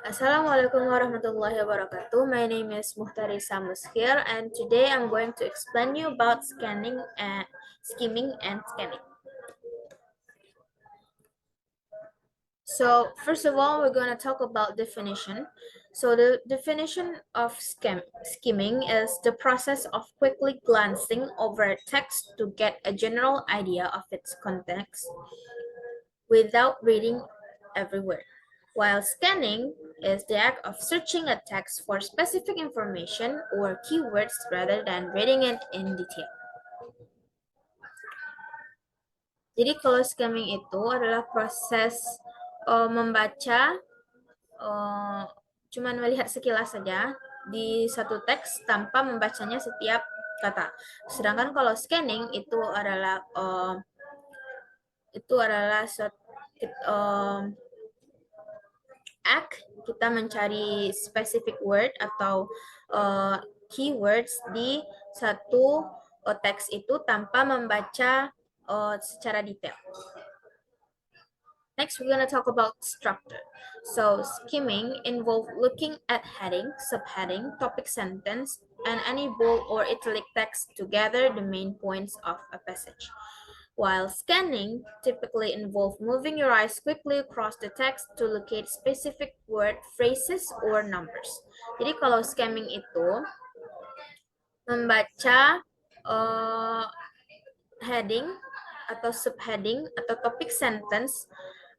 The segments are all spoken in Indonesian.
Assalamualaikum warahmatullahi wabarakatuh. My name is Muhtari Samus here, and today I'm going to explain you about skimming and scanning. So first of all, we're going to talk about definition. So the definition of skimming is the process of quickly glancing over text to get a general idea of its context without reading every word. While scanning is the act of searching a text for specific information or keywords rather than reading it in detail. Jadi kalau skimming itu adalah proses membaca, cuman melihat sekilas saja di satu teks tanpa membacanya setiap kata. Sedangkan kalau scanning itu adalah act kita mencari specific word atau keywords di satu teks itu tanpa membaca secara detail. Next, we're going to talk about structure. So, skimming involves looking at heading, subheading, topic sentence, and any bold or italic text to gather the main points of a passage. While scanning typically involves moving your eyes quickly across the text to locate specific word, phrases, or numbers. Jadi kalau scanning itu membaca heading atau subheading atau topik sentence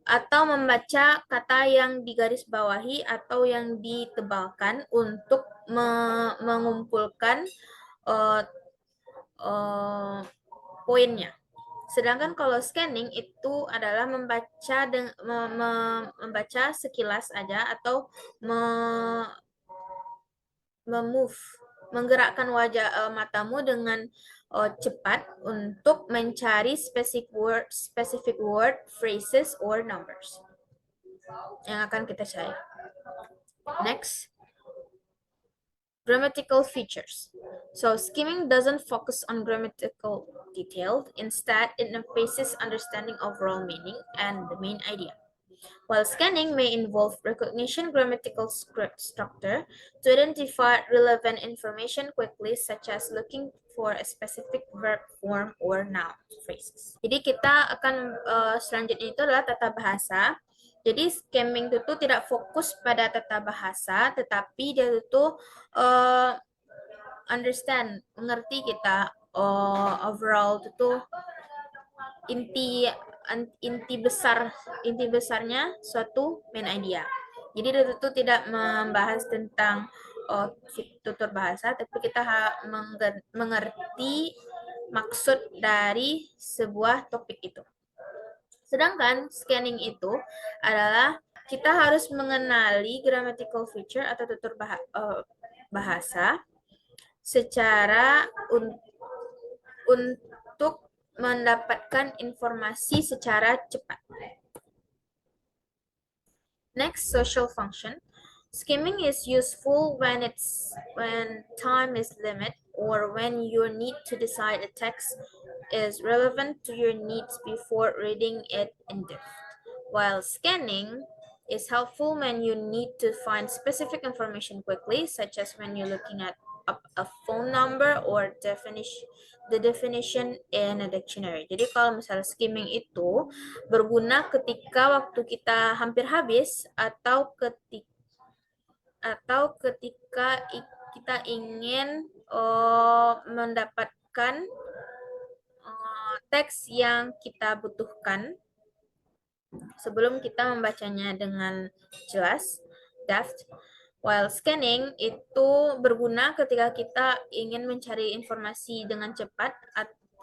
atau membaca kata yang digarisbawahi atau yang ditebalkan untuk mengumpulkan poinnya. Sedangkan kalau scanning itu adalah membaca sekilas aja atau menggerakkan matamu dengan cepat untuk mencari specific word, phrases, or numbers yang akan kita cari. Next, grammatical features. So skimming doesn't focus on grammatical detail. Instead, it emphasizes understanding overall meaning and the main idea. While scanning may involve recognition grammatical structure to identify relevant information quickly, such as looking for a specific verb form or noun phrases. Jadi kita akan selanjutnya itu adalah tata bahasa. Jadi skimming itu tidak fokus pada tata bahasa, tetapi dia itu mengerti kita overall itu inti besarnya suatu main idea. Jadi dia itu tidak membahas tentang tutur bahasa, tapi kita mengerti maksud dari sebuah topik itu. Sedangkan scanning itu adalah kita harus mengenali grammatical feature atau tutur bahasa secara untuk mendapatkan informasi secara cepat. Next, social function. Skimming is useful when time is limited or when you need to decide a text is relevant to your needs before reading it in depth. While scanning is helpful when you need to find specific information quickly, such as when you're looking at a phone number or the definition in a dictionary. Jadi kalau misalnya skimming itu berguna ketika waktu kita hampir habis atau ketika kita ingin mendapatkan teks yang kita butuhkan sebelum kita membacanya dengan jelas, depth. While scanning itu berguna ketika kita ingin mencari informasi dengan cepat,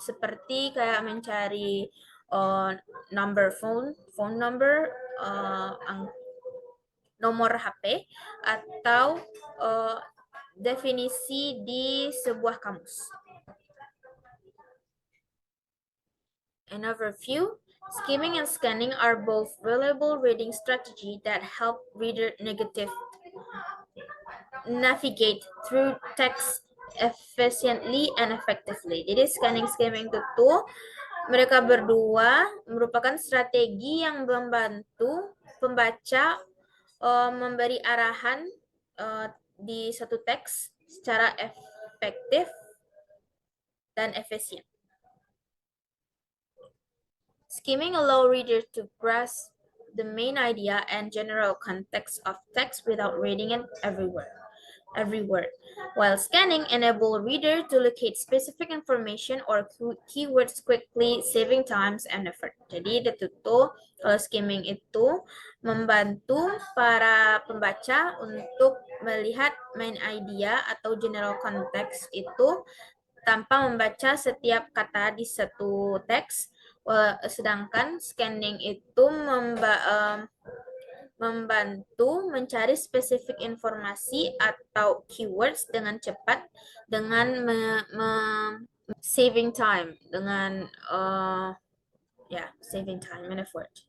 seperti kayak mencari phone number, nomor HP, atau definisi di sebuah kamus. An overview. Skimming and scanning are both reliable reading strategy that help reader navigate through text efficiently and effectively. Jadi scanning skimming itu mereka berdua merupakan strategi yang membantu pembaca memberi arahan di satu teks secara efektif dan efisien. Skimming allows reader to grasp the main idea and general context of text without reading it every word. While scanning enable reader to locate specific information or keywords quickly, saving times and effort. Jadi itu tuh kalau skimming itu membantu para pembaca untuk melihat main idea atau general context itu tanpa membaca setiap kata di satu teks. Sedangkan scanning itu membantu mencari spesifik informasi atau keywords dengan cepat dengan saving time dengan saving time and effort.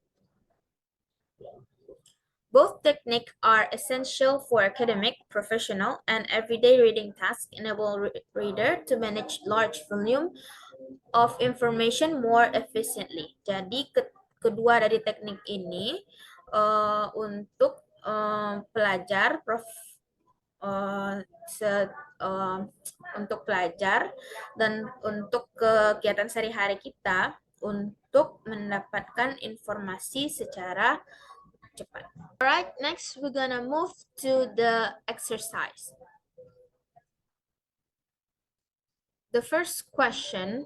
Both techniques are essential for academic, professional, and everyday reading tasks, enable reader to manage large volume of information more efficiently. Jadi kedua dari teknik ini untuk pelajar untuk pelajar dan untuk kegiatan sehari-hari kita untuk mendapatkan informasi secara cepat. Alright, next we're gonna move to the exercise. The first question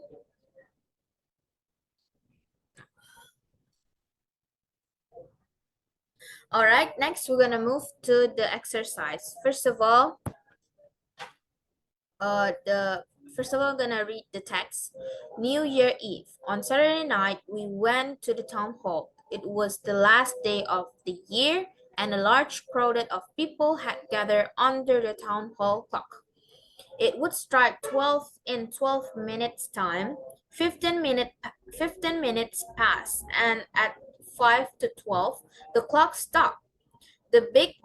Alright, next we're gonna move to the exercise. First of all, I'm gonna read the text. New Year Eve. On Saturday night, we went to the town hall. It was the last day of the year, and a large crowd of people had gathered under the town hall clock. It would strike 12 in 12 minutes time. 15 minutes passed, and at 5 to 12, the clock stopped. The big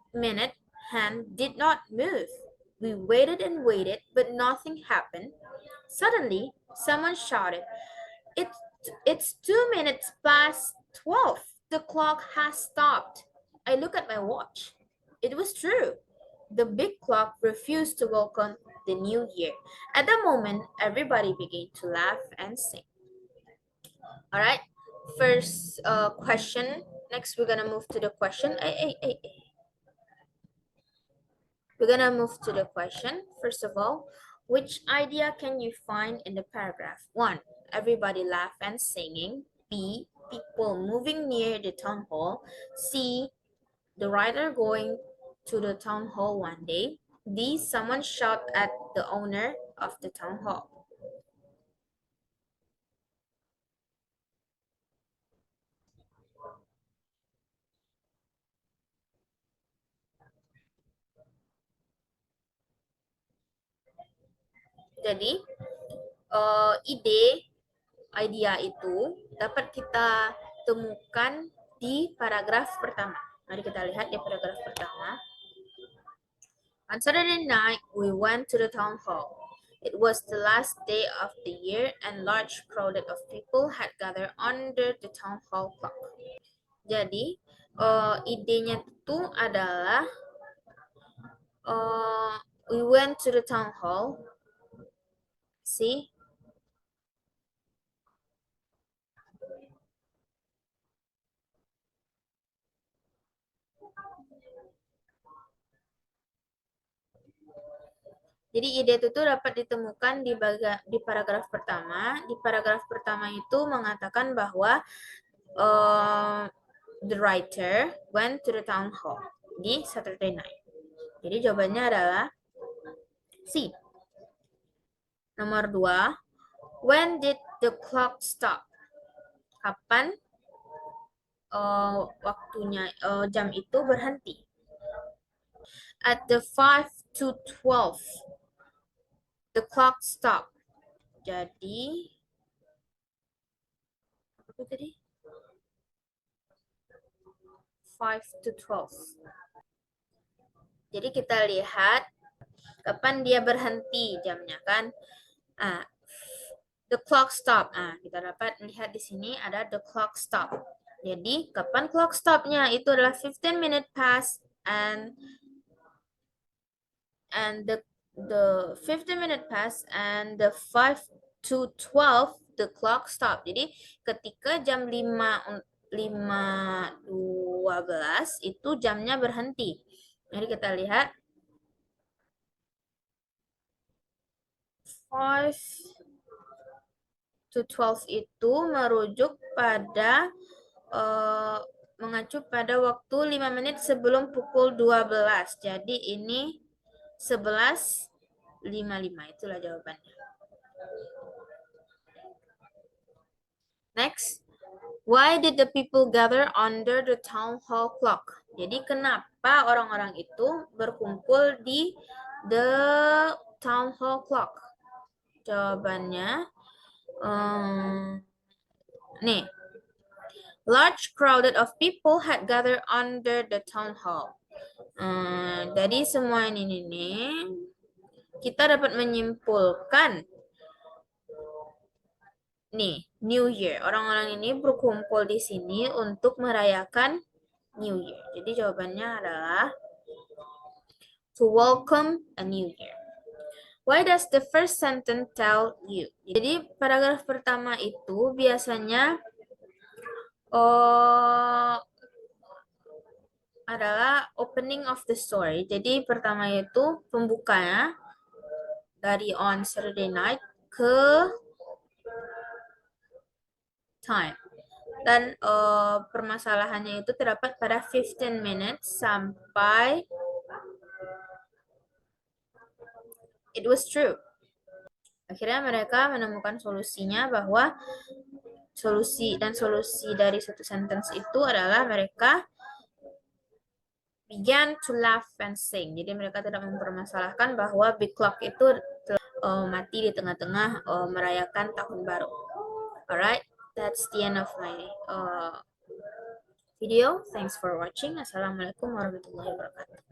minute hand did not move. We waited and waited, but nothing happened. Suddenly, someone shouted, It's 2 minutes past 12. The clock has stopped. I looked at my watch. It was true. The big clock refused to welcome the new year. At that moment, everybody began to laugh and sing. All right, first question. Next, we're gonna move to the question. We're gonna move to the question. First of all, which idea can you find in the paragraph? 1. Everybody laugh and singing. B. People moving near the town hall. C. The writer going to the town hall one day. D. Someone shot at the owner of the town hall. Jadi, idea itu dapat kita temukan di paragraf pertama. Mari kita lihat di paragraf pertama. On Saturday night, we went to the town hall. It was the last day of the year and large crowd of people had gathered under the town hall clock. Jadi, idenya itu adalah we went to the town hall. See? Jadi ide itu tuh dapat ditemukan di paragraf pertama. Di paragraf pertama itu mengatakan bahwa the writer went to the town hall di Saturday night. Jadi jawabannya adalah C. Nomor 2, when did the clock stop? Kapan waktunya jam itu berhenti? At the 5 to 12. The clock stopped. Jadi apa tadi? 5 to 12. Jadi kita lihat kapan dia berhenti jamnya kan? The clock stop. Kita dapat lihat di sini ada the clock stop. Jadi, kapan clock stopnya? Itu adalah 15 minute past and the 15 minute pass and the 5 to 12 the clock stop. Jadi ketika jam 5.12 itu jamnya berhenti. Jadi kita lihat 5 to 12 itu merujuk pada mengacu pada waktu 5 menit sebelum pukul 12. Jadi ini 11.55, itulah jawabannya. Next, why did the people gather under the town hall clock? Jadi kenapa orang-orang itu berkumpul di the town hall clock? Jawabannya, nih, large crowded of people had gathered under the town hall. Dari semua ini nih, kita dapat menyimpulkan nih, New Year. Orang-orang ini berkumpul di sini untuk merayakan New Year. Jadi jawabannya adalah to welcome a new year. Why does the first sentence tell you? Jadi paragraf pertama itu biasanya adalah opening of the story. Jadi pertama itu pembukanya dari on Saturday night ke time. Dan permasalahannya itu terdapat pada 15 minutes sampai it was true. Akhirnya mereka menemukan solusinya bahwa solusi dari satu sentence itu adalah mereka began to laugh and sing. Jadi mereka tidak mempermasalahkan bahwa big clock itu mati di tengah-tengah merayakan tahun baru. Alright, that's the end of my video. Thanks for watching. Assalamualaikum warahmatullahi wabarakatuh.